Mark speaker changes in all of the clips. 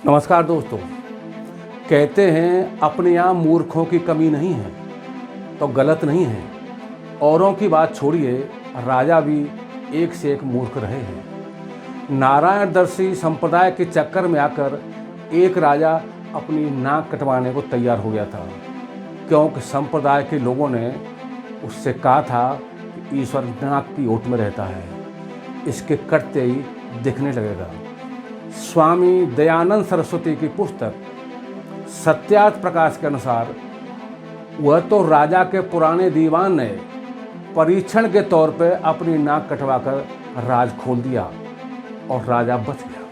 Speaker 1: नमस्कार दोस्तों। कहते हैं अपने यहाँ मूर्खों की कमी नहीं है, तो गलत नहीं है। औरों की बात छोड़िए, राजा भी एक से एक मूर्ख रहे हैं। नारायणदर्शी संप्रदाय के चक्कर में आकर एक राजा अपनी नाक कटवाने को तैयार हो गया था, क्योंकि संप्रदाय के लोगों ने उससे कहा था कि ईश्वर नाक की ओट में रहता है, इसके कटते ही दिखने लगेगा। स्वामी दयानंद सरस्वती की पुस्तक सत्यार्थ प्रकाश के अनुसार वह तो राजा के पुराने दीवान ने परीक्षण के तौर पर अपनी नाक कटवाकर राज खोल दिया और राजा बच गया।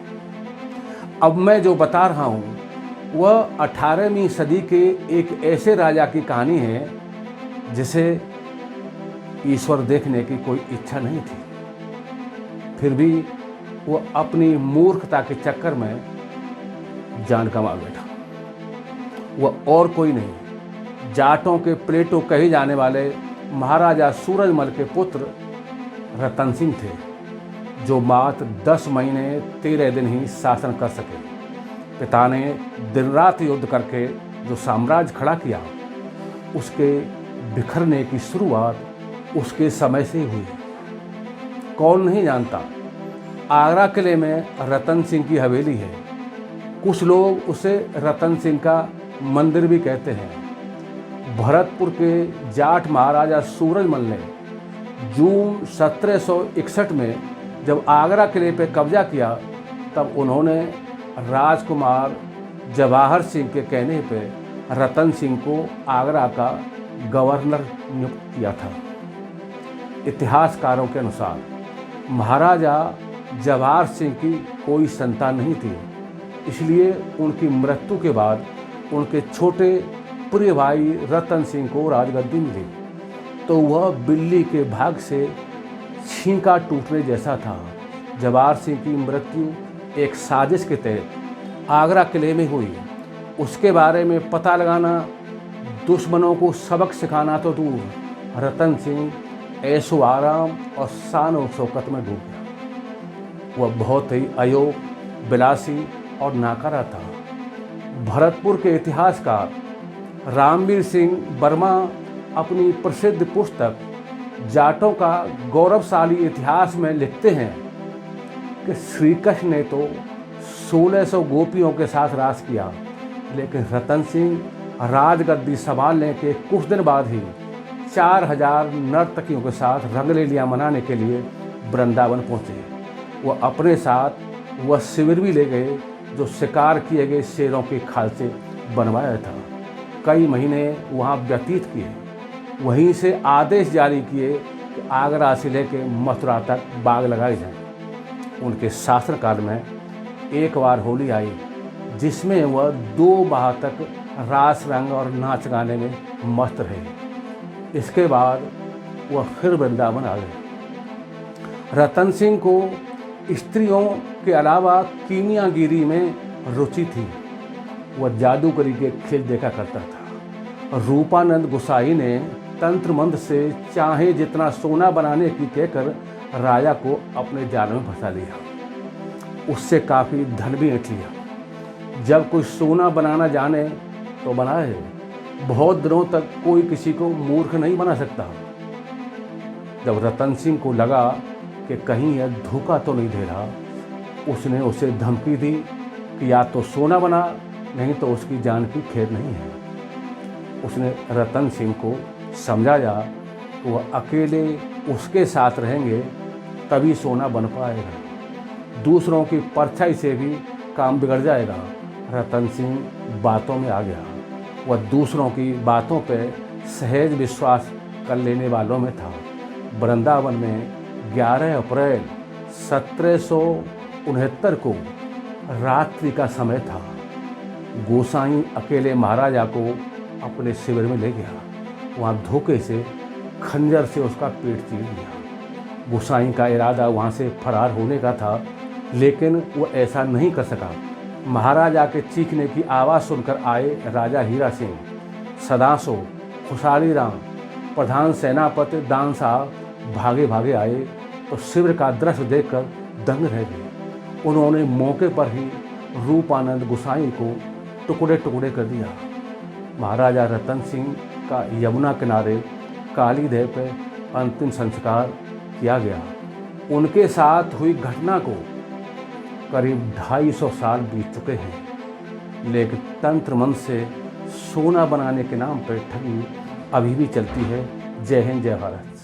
Speaker 1: अब मैं जो बता रहा हूँ वह 18वीं सदी के एक ऐसे राजा की कहानी है जिसे ईश्वर देखने की कोई इच्छा नहीं थी, फिर भी वो अपनी मूर्खता के चक्कर में जान गंवा बैठा। वह और कोई नहीं, जाटों के प्लेटो कहे जाने वाले महाराजा सूरजमल के पुत्र रतन सिंह थे, जो मात्र 10 महीने 13 दिन ही शासन कर सके। पिता ने दिन रात युद्ध करके जो साम्राज्य खड़ा किया, उसके बिखरने की शुरुआत उसके समय से हुई। कौन नहीं जानता, आगरा किले में रतन सिंह की हवेली है। कुछ लोग उसे रतन सिंह का मंदिर भी कहते हैं। भरतपुर के जाट महाराजा सूरजमल ने जून 1761 में जब आगरा किले पर कब्जा किया, तब उन्होंने राजकुमार जवाहर सिंह के कहने पर रतन सिंह को आगरा का गवर्नर नियुक्त किया था। इतिहासकारों के अनुसार महाराजा जवाहर सिंह की कोई संतान नहीं थी, इसलिए उनकी मृत्यु के बाद उनके छोटे प्रिय भाई रतन सिंह को राजगद्दी मिली, तो वह बिल्ली के भाग से छींका टूटने जैसा था। जवाहर सिंह की मृत्यु एक साजिश के तहत आगरा किले में हुई। उसके बारे में पता लगाना, दुश्मनों को सबक सिखाना तो दूर, रतन सिंह ऐशो आराम और शान शौकत में डूब गया। वह बहुत ही अयोग्य, विलासी और नाकारा था। भरतपुर के इतिहासकार रामवीर सिंह वर्मा अपनी प्रसिद्ध पुस्तक जाटों का गौरवशाली इतिहास में लिखते हैं कि श्री कृष्ण ने तो 1600 गोपियों के साथ राज किया, लेकिन रतन सिंह राजगद्दी संभालने के कुछ दिन बाद ही 4000 नर्तकियों के साथ रंगलीला मनाने के लिए वृंदावन पहुँचे। वह अपने साथ वह शिविर भी ले गए जो शिकार किए गए शेरों की खाल से बनवाया था। कई महीने वहाँ व्यतीत किए। वहीं से आदेश जारी किए कि आगरा से लेकर मथुरा तक बाग लगाए जाएं। उनके शासनकाल में एक बार होली आई, जिसमें वह 2 माह तक रास रंग और नाच गाने में मस्त रहे। इसके बाद वह फिर वृंदावन आ गए। रतन सिंह को स्त्रियों के अलावा कीमियागिरी में रुचि थी। वह जादूगरी के खेल देखा करता था। रूपानंद गोसाई ने तंत्र मंत्र से चाहे जितना सोना बनाने की कहकर राजा को अपने जाल में फंसा लिया। उससे काफ़ी धन भी ऐंठ लिया। जब कोई सोना बनाना जाने तो बनाए, बहुत दिनों तक कोई किसी को मूर्ख नहीं बना सकता। जब रतन सिंह को लगा कि कहीं यह धोखा तो नहीं दे रहा, उसने उसे धमकी दी कि या तो सोना बना, नहीं तो उसकी जान की खेद नहीं है। उसने रतन सिंह को समझाया कि वह अकेले उसके साथ रहेंगे तभी सोना बन पाएगा, दूसरों की परछाई से भी काम बिगड़ जाएगा। रतन सिंह बातों में आ गया। वह दूसरों की बातों पर सहज विश्वास कर लेने वालों में था। वृंदावन में 11 अप्रैल 1769 को रात्रि का समय था। गोसाई अकेले महाराजा को अपने शिविर में ले गया। वहाँ धोखे से खंजर से उसका पेट चीर दिया। गोसाई का इरादा वहाँ से फरार होने का था, लेकिन वो ऐसा नहीं कर सका। महाराजा के चीखने की आवाज़ सुनकर आए राजा हीरा सिंह, सदासो, खुशाली राम, प्रधान सेनापति दान साहब भागे भागे आए तो शिविर का दृश्य देखकर दंग रह गए। उन्होंने मौके पर ही रूपानंद गोसाई को टुकड़े टुकड़े कर दिया। महाराजा रतन सिंह का यमुना किनारे कालीदेव पर अंतिम संस्कार किया गया। उनके साथ हुई घटना को करीब 250 साल बीत चुके हैं, लेकिन तंत्र मंत्र से सोना बनाने के नाम पर ठगी अभी भी चलती है। जय हिंद, जय भारत।